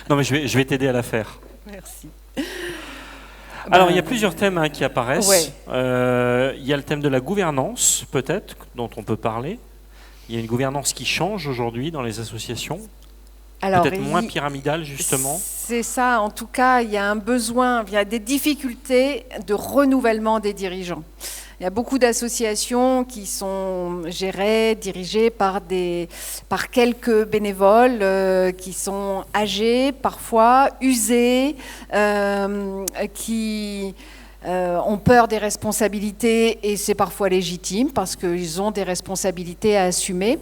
Non mais je vais t'aider à la faire. Merci. Alors il y a plusieurs thèmes qui apparaissent. Ouais. Il y a le thème de la gouvernance peut-être, dont on peut parler. Il y a une gouvernance qui change aujourd'hui dans les associations. Alors, peut-être moins pyramidale justement. C'est ça, en tout cas, il y a un besoin, il y a des difficultés de renouvellement des dirigeants. Il y a beaucoup d'associations qui sont gérées, dirigées par quelques bénévoles qui sont âgés, parfois usés, qui ont peur des responsabilités, et c'est parfois légitime parce qu'ils ont des responsabilités à assumer.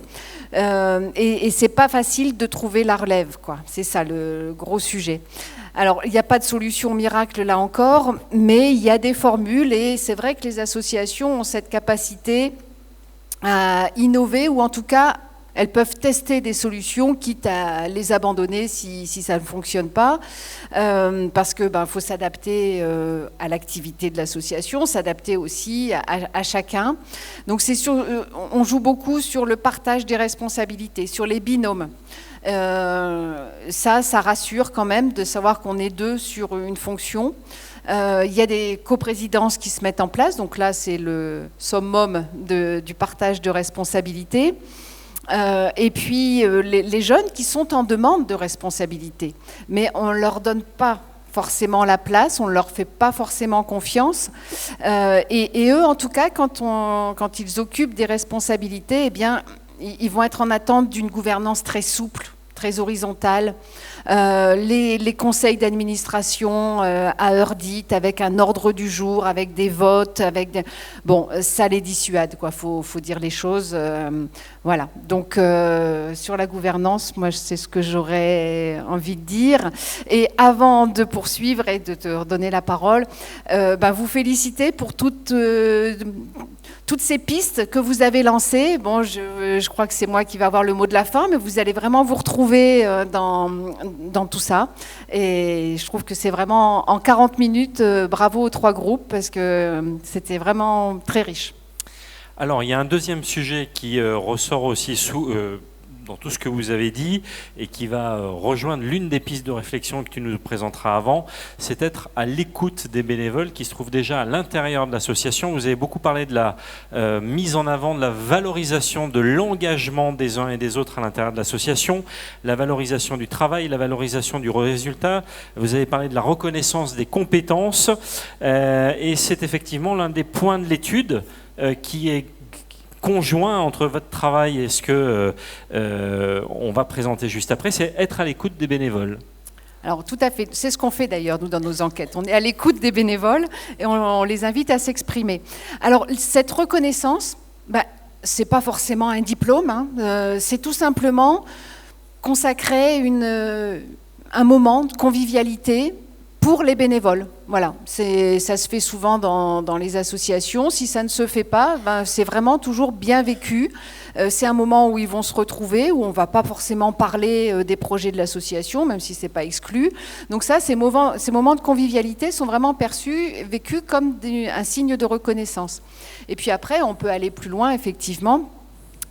Et c'est pas facile de trouver la relève, quoi. C'est ça le gros sujet. Alors, il n'y a pas de solution miracle là encore, mais il y a des formules, et c'est vrai que les associations ont cette capacité à innover, ou en tout cas, elles peuvent tester des solutions, quitte à les abandonner si ça ne fonctionne pas, parce que faut s'adapter à l'activité de l'association, s'adapter aussi à chacun. Donc on joue beaucoup sur le partage des responsabilités, sur les binômes. Ça rassure quand même de savoir qu'on est 2 sur une fonction. Il y a des coprésidences qui se mettent en place, donc là c'est le summum du partage de responsabilités. Et puis les jeunes qui sont en demande de responsabilité, mais on ne leur donne pas forcément la place, on ne leur fait pas forcément confiance. Et eux, en tout cas, quand ils occupent des responsabilités, eh bien, ils vont être en attente d'une gouvernance très souple, très horizontale. Les conseils d'administration à heure dite, avec un ordre du jour, avec des votes, bon, ça les dissuade, quoi. Faut dire les choses. Voilà. Donc sur la gouvernance, moi, c'est ce que j'aurais envie de dire. Et avant de poursuivre et de te redonner la parole, vous féliciter pour toutes ces pistes que vous avez lancées. Bon, je crois que c'est moi qui vais avoir le mot de la fin, mais vous allez vraiment vous retrouver dans tout ça. Et je trouve que c'est vraiment, en 40 minutes, bravo aux 3 groupes, parce que c'était vraiment très riche. Alors, il y a un deuxième sujet qui ressort aussi dans tout ce que vous avez dit et qui va rejoindre l'une des pistes de réflexion que tu nous présenteras avant, c'est être à l'écoute des bénévoles qui se trouvent déjà à l'intérieur de l'association. Vous avez beaucoup parlé de la mise en avant, de la valorisation de l'engagement des uns et des autres à l'intérieur de l'association, la valorisation du travail, la valorisation du résultat. Vous avez parlé de la reconnaissance des compétences et c'est effectivement l'un des points de l'étude qui est conjoint entre votre travail et ce que on va présenter juste après, c'est être à l'écoute des bénévoles. Alors tout à fait, c'est ce qu'on fait d'ailleurs nous dans nos enquêtes. On est à l'écoute des bénévoles et on les invite à s'exprimer. Alors cette reconnaissance, c'est pas forcément un diplôme, hein, c'est tout simplement consacrer un moment de convivialité pour les bénévoles. Voilà, ça se fait souvent dans les associations. Si ça ne se fait pas, c'est vraiment toujours bien vécu. C'est un moment où ils vont se retrouver, où on ne va pas forcément parler des projets de l'association, même si ce n'est pas exclu. Donc ça, ces moments de convivialité sont vraiment perçus, vécus comme un signe de reconnaissance. Et puis après, on peut aller plus loin, effectivement,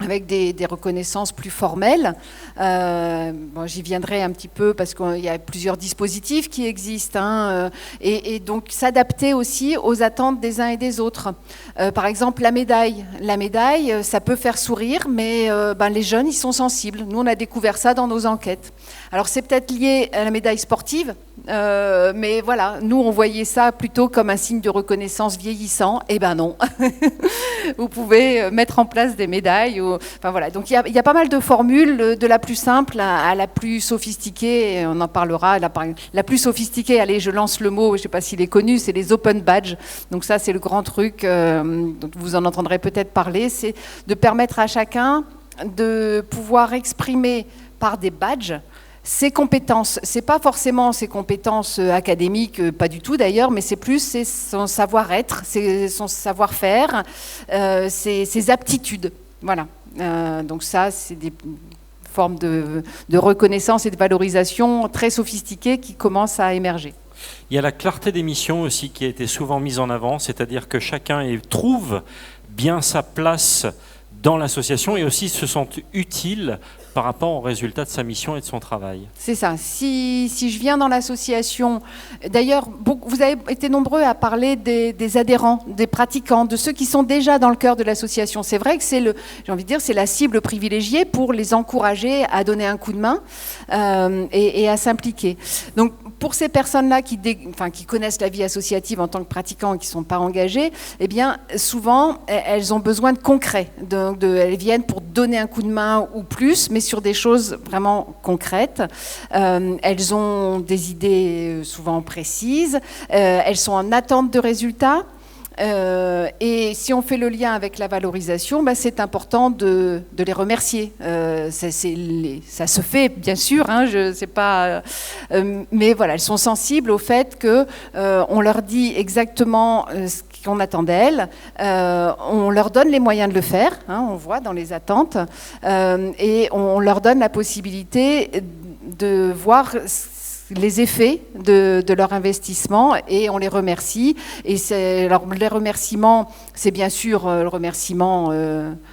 avec des reconnaissances plus formelles. J'y viendrai un petit peu parce qu'il y a plusieurs dispositifs qui existent, hein, et donc s'adapter aussi aux attentes des uns et des autres. Par exemple, la médaille. La médaille, ça peut faire sourire, mais les jeunes, ils sont sensibles. Nous, on a découvert ça dans nos enquêtes. Alors, c'est peut-être lié à la médaille sportive, mais voilà, nous, on voyait ça plutôt comme un signe de reconnaissance vieillissant. Eh ben non. Vous pouvez mettre en place des médailles. Enfin, voilà. Donc, il y a pas mal de formules, de la plus simple à la plus sophistiquée. Et on en parlera. La plus sophistiquée, allez, je lance le mot, je ne sais pas s'il est connu, c'est les open badges. Donc ça, c'est le grand truc dont vous en entendrez peut-être parler. C'est de permettre à chacun de pouvoir exprimer par des badges ses compétences. C'est pas forcément ses compétences académiques, pas du tout d'ailleurs, mais c'est son savoir-être, son savoir-faire, ses aptitudes. Voilà. Donc ça, c'est des formes de reconnaissance et de valorisation très sophistiquées qui commencent à émerger. Il y a la clarté des missions aussi qui a été souvent mise en avant, c'est-à-dire que chacun trouve bien sa place dans l'association et aussi se sent utile par rapport aux résultats de sa mission et de son travail. C'est ça. Si je viens dans l'association, d'ailleurs, vous avez été nombreux à parler des adhérents, des pratiquants, de ceux qui sont déjà dans le cœur de l'association. C'est vrai que j'ai envie de dire, c'est la cible privilégiée pour les encourager à donner un coup de main et à s'impliquer. Donc, pour ces personnes-là qui connaissent la vie associative en tant que pratiquants et qui ne sont pas engagées, eh bien, souvent, elles ont besoin de concret. Elles viennent pour donner un coup de main ou plus, mais sur des choses vraiment concrètes. Elles ont des idées souvent précises. Elles sont en attente de résultats. Et si on fait le lien avec la valorisation, c'est important de les remercier. Ça se fait, bien sûr, hein, je sais pas, mais voilà, elles sont sensibles au fait qu'on leur dit exactement ce qu'on attend d'elles, on leur donne les moyens de le faire, hein, on voit dans les attentes, et on leur donne la possibilité de voir les effets de leur investissement et on les remercie. Et les remerciements, c'est bien sûr le remerciement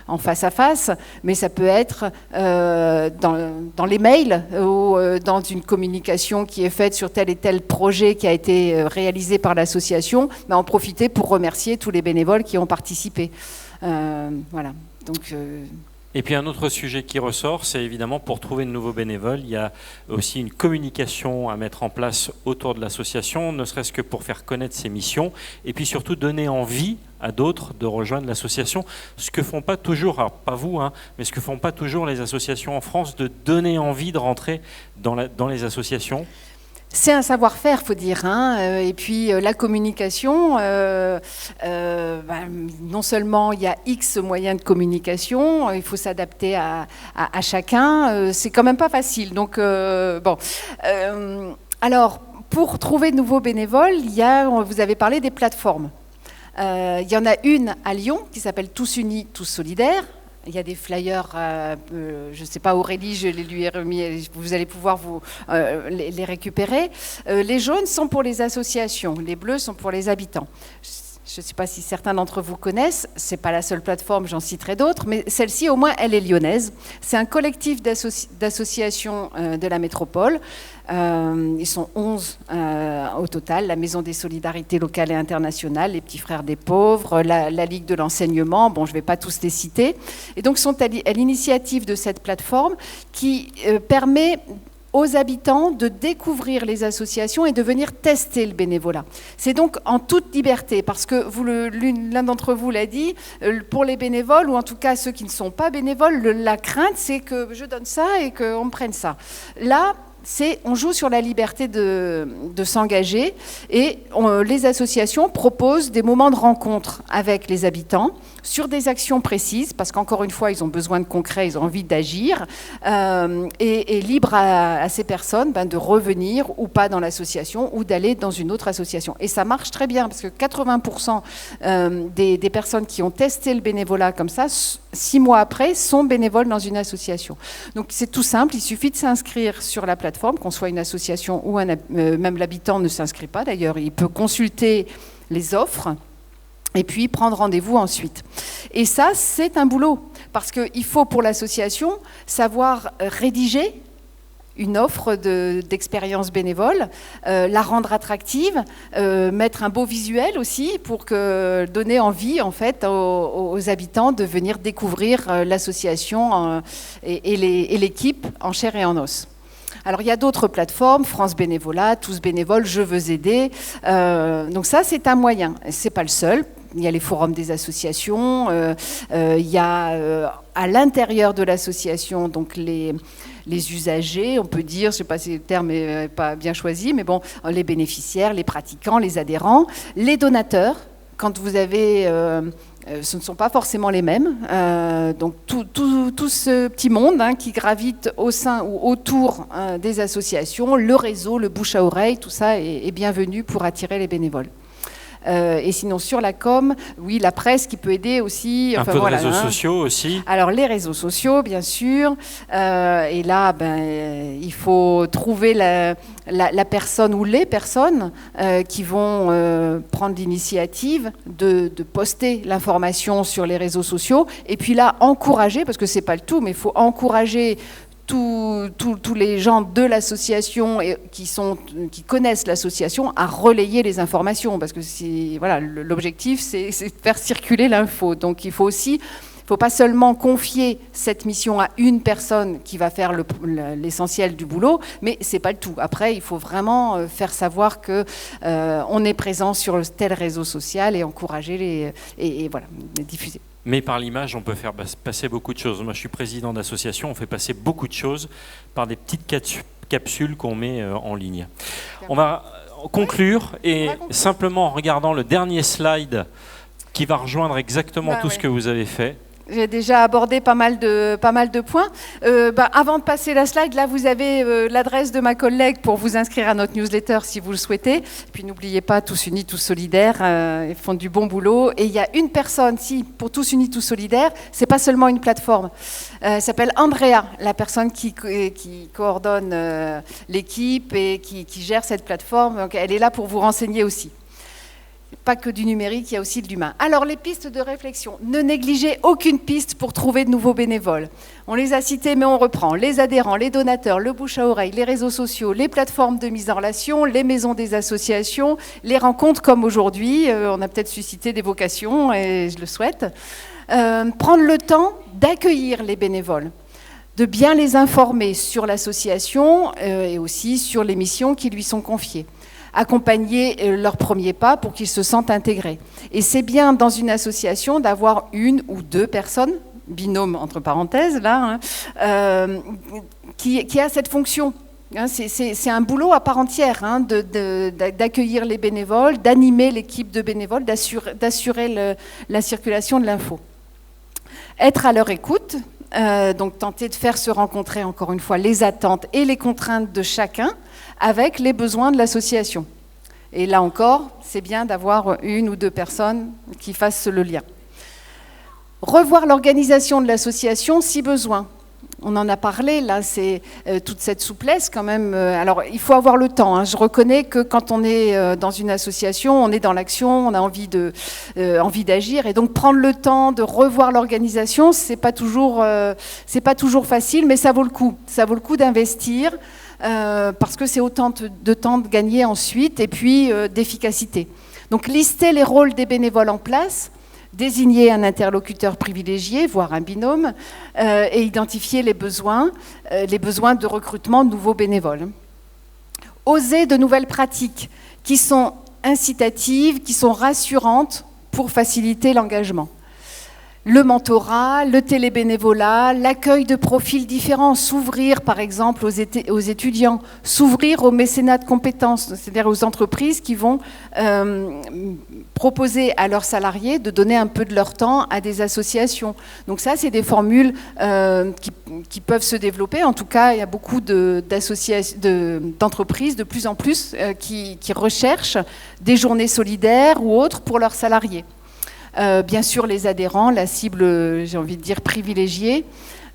en face à face, mais ça peut être dans les mails ou dans une communication qui est faite sur tel et tel projet qui a été réalisé par l'association, en profiter pour remercier tous les bénévoles qui ont participé. Voilà. Donc, Et puis un autre sujet qui ressort, c'est évidemment pour trouver de nouveaux bénévoles, il y a aussi une communication à mettre en place autour de l'association, ne serait-ce que pour faire connaître ses missions, et puis surtout donner envie à d'autres de rejoindre l'association, ce que font pas toujours, alors pas vous, hein, mais ce que font pas toujours les associations en France, de donner envie de rentrer dans les associations. C'est un savoir-faire, faut dire, hein. Et puis la communication, non seulement il y a X moyens de communication, il faut s'adapter à chacun, c'est quand même pas facile. Donc, alors, pour trouver de nouveaux bénévoles, vous avez parlé des plateformes. Il y en a une à Lyon qui s'appelle Tous Unis, Tous Solidaires. Il y a des flyers, je ne sais pas, Aurélie, je les lui ai remis, vous allez pouvoir les récupérer. Les jaunes sont pour les associations, les bleus sont pour les habitants. Je ne sais pas si certains d'entre vous connaissent, ce n'est pas la seule plateforme, j'en citerai d'autres, mais celle-ci, au moins, elle est lyonnaise. C'est un collectif d'associations de la métropole. Ils sont 11 au total, la Maison des Solidarités locales et internationales, les Petits Frères des Pauvres, la Ligue de l'enseignement, bon, je ne vais pas tous les citer. Et donc, sont à l'initiative de cette plateforme qui permet aux habitants de découvrir les associations et de venir tester le bénévolat. C'est donc en toute liberté, parce que l'un d'entre vous l'a dit, pour les bénévoles, ou en tout cas ceux qui ne sont pas bénévoles, la crainte, c'est que je donne ça et qu'on me prenne ça. Là, on joue sur la liberté de s'engager, et les associations proposent des moments de rencontre avec les habitants sur des actions précises, parce qu'encore une fois, ils ont besoin de concret, ils ont envie d'agir, et libre à ces personnes de revenir ou pas dans l'association ou d'aller dans une autre association. Et ça marche très bien, parce que 80% des personnes qui ont testé le bénévolat comme ça, 6 mois après, sont bénévoles dans une association. Donc c'est tout simple, il suffit de s'inscrire sur la plateforme, qu'on soit une association ou même l'habitant ne s'inscrit pas d'ailleurs, il peut consulter les offres et puis prendre rendez-vous ensuite. Et ça, c'est un boulot, parce qu'il faut pour l'association savoir rédiger une offre d'expérience bénévole, la rendre attractive, mettre un beau visuel aussi pour donner envie en fait aux habitants de venir découvrir l'association et l'équipe en chair et en os. Alors il y a d'autres plateformes, France Bénévolat, Tous Bénévoles, Je veux aider. Donc ça, c'est un moyen. C'est pas le seul. Il y a les forums des associations. Il y a à l'intérieur de l'association donc les usagers, on peut dire, je ne sais pas si le terme n'est pas bien choisi, mais bon, les bénéficiaires, les pratiquants, les adhérents, les donateurs. Quand vous avez ce ne sont pas forcément les mêmes. Donc tout ce petit monde qui gravite au sein ou autour des associations, le réseau, le bouche à oreille, tout ça est bienvenu pour attirer les bénévoles. Et sinon, sur la com, oui, la presse qui peut aider aussi. Un peu de réseaux sociaux aussi. Alors, les réseaux sociaux, bien sûr. Et là, il faut trouver la personne ou les personnes qui vont prendre l'initiative de poster l'information sur les réseaux sociaux. Et puis là, encourager, parce que ce n'est pas le tout, mais il faut encourager tous les gens de l'association et qui connaissent l'association à relayer les informations, parce que voilà, l'objectif c'est de faire circuler l'info. Donc il faut pas seulement confier cette mission à une personne qui va faire l'essentiel du boulot, mais c'est pas le tout. Après, il faut vraiment faire savoir que on est présent sur tel réseau social et encourager et voilà, les diffuser. Mais par l'image, on peut faire passer beaucoup de choses. Moi, je suis président d'association, on fait passer beaucoup de choses par des petites capsules qu'on met en ligne. On va conclure, et simplement en regardant le dernier slide qui va rejoindre exactement tout ce que vous avez fait. J'ai déjà abordé pas mal de points. Avant de passer la slide, là, vous avez l'adresse de ma collègue pour vous inscrire à notre newsletter si vous le souhaitez. Et puis n'oubliez pas, Tous Unis, Tous Solidaires, ils font du bon boulot. Et il y a une personne, pour Tous Unis, Tous Solidaires, c'est pas seulement une plateforme. Elle s'appelle Andrea, la personne qui coordonne l'équipe et qui gère cette plateforme. Donc, elle est là pour vous renseigner aussi. Pas que du numérique, il y a aussi de l'humain. Alors, les pistes de réflexion. Ne négligez aucune piste pour trouver de nouveaux bénévoles. On les a cités, mais on reprend. Les adhérents, les donateurs, le bouche à oreille, les réseaux sociaux, les plateformes de mise en relation, les maisons des associations, les rencontres comme aujourd'hui. On a peut-être suscité des vocations, et je le souhaite. Prendre le temps d'accueillir les bénévoles, de bien les informer sur l'association et aussi sur les missions qui lui sont confiées. Accompagner leurs premiers pas pour qu'ils se sentent intégrés. Et c'est bien dans une association d'avoir une ou deux personnes, binôme entre parenthèses, là, qui a cette fonction. C'est un boulot à part entière d'accueillir les bénévoles, d'animer l'équipe de bénévoles, d'assurer la circulation de l'info. Être à leur écoute, donc tenter de faire se rencontrer encore une fois les attentes et les contraintes de chacun avec les besoins de l'association. Et là encore, c'est bien d'avoir une ou deux personnes qui fassent le lien. Revoir l'organisation de l'association si besoin. On en a parlé, là, c'est toute cette souplesse quand même. Alors, il faut avoir le temps. Je reconnais que quand on est dans une association, on est dans l'action, on a envie d'agir. Et donc, prendre le temps de revoir l'organisation, c'est pas toujours facile, mais ça vaut le coup. Ça vaut le coup d'investir parce que c'est autant de temps de gagner ensuite et puis d'efficacité. Donc, lister les rôles des bénévoles en place, désigner un interlocuteur privilégié, voire un binôme, et identifier les besoins de recrutement de nouveaux bénévoles. Oser de nouvelles pratiques qui sont incitatives, qui sont rassurantes pour faciliter l'engagement. Le mentorat, le télébénévolat, l'accueil de profils différents, s'ouvrir par exemple aux étudiants, s'ouvrir au mécénat de compétences, c'est-à-dire aux entreprises qui vont proposer à leurs salariés de donner un peu de leur temps à des associations. Donc ça, c'est des formules qui peuvent se développer. En tout cas, il y a beaucoup d'entreprises de plus en plus qui recherchent des journées solidaires ou autres pour leurs salariés. Bien sûr, les adhérents, la cible, j'ai envie de dire, privilégiée.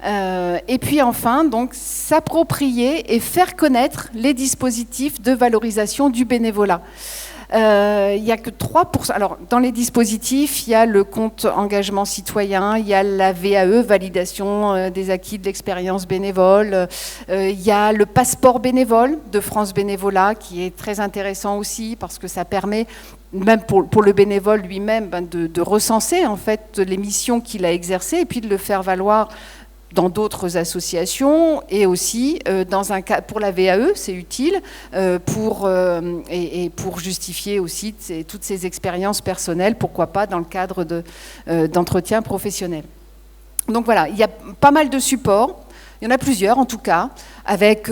Et puis enfin, donc, s'approprier et faire connaître les dispositifs de valorisation du bénévolat. Il n'y a que 3%. Alors, dans les dispositifs, il y a le compte engagement citoyen, il y a la VAE, validation des acquis de l'expérience bénévole, il y a le passeport bénévole de France Bénévolat, qui est très intéressant aussi, parce que ça permet, même pour le bénévole lui-même, de recenser en fait les missions qu'il a exercées et puis de le faire valoir dans d'autres associations et aussi dans un cas pour la VAE, c'est utile pour justifier aussi toutes ces expériences personnelles, pourquoi pas dans le cadre d'entretien professionnel. Donc voilà, il y a pas mal de supports, il y en a plusieurs en tout cas, avec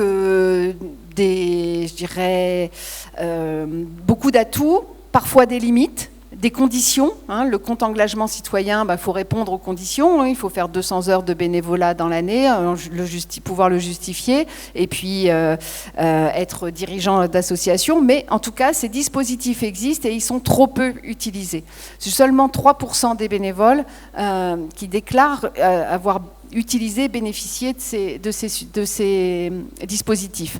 beaucoup d'atouts, parfois des limites, des conditions. Le compte engagement citoyen, faut répondre aux conditions. Il faut faire 200 heures de bénévolat dans l'année, pouvoir le justifier, et puis être dirigeant d'association. Mais en tout cas, ces dispositifs existent et ils sont trop peu utilisés. C'est seulement 3% des bénévoles qui déclarent avoir utilisé, bénéficié de ces dispositifs.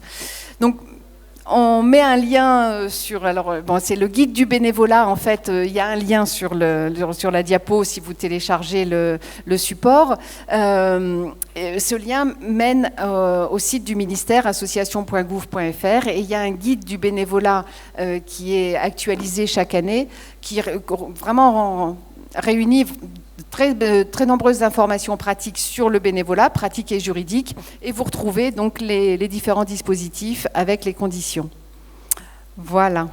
Donc, on met un lien sur... c'est le guide du bénévolat, en fait. Il y a un lien sur la diapo si vous téléchargez le support. Ce lien mène au site du ministère, association.gouv.fr, et il y a un guide du bénévolat qui est actualisé chaque année, qui vraiment réunit très nombreuses informations pratiques sur le bénévolat, pratiques et juridiques, et vous retrouvez donc les différents dispositifs avec les conditions. Voilà.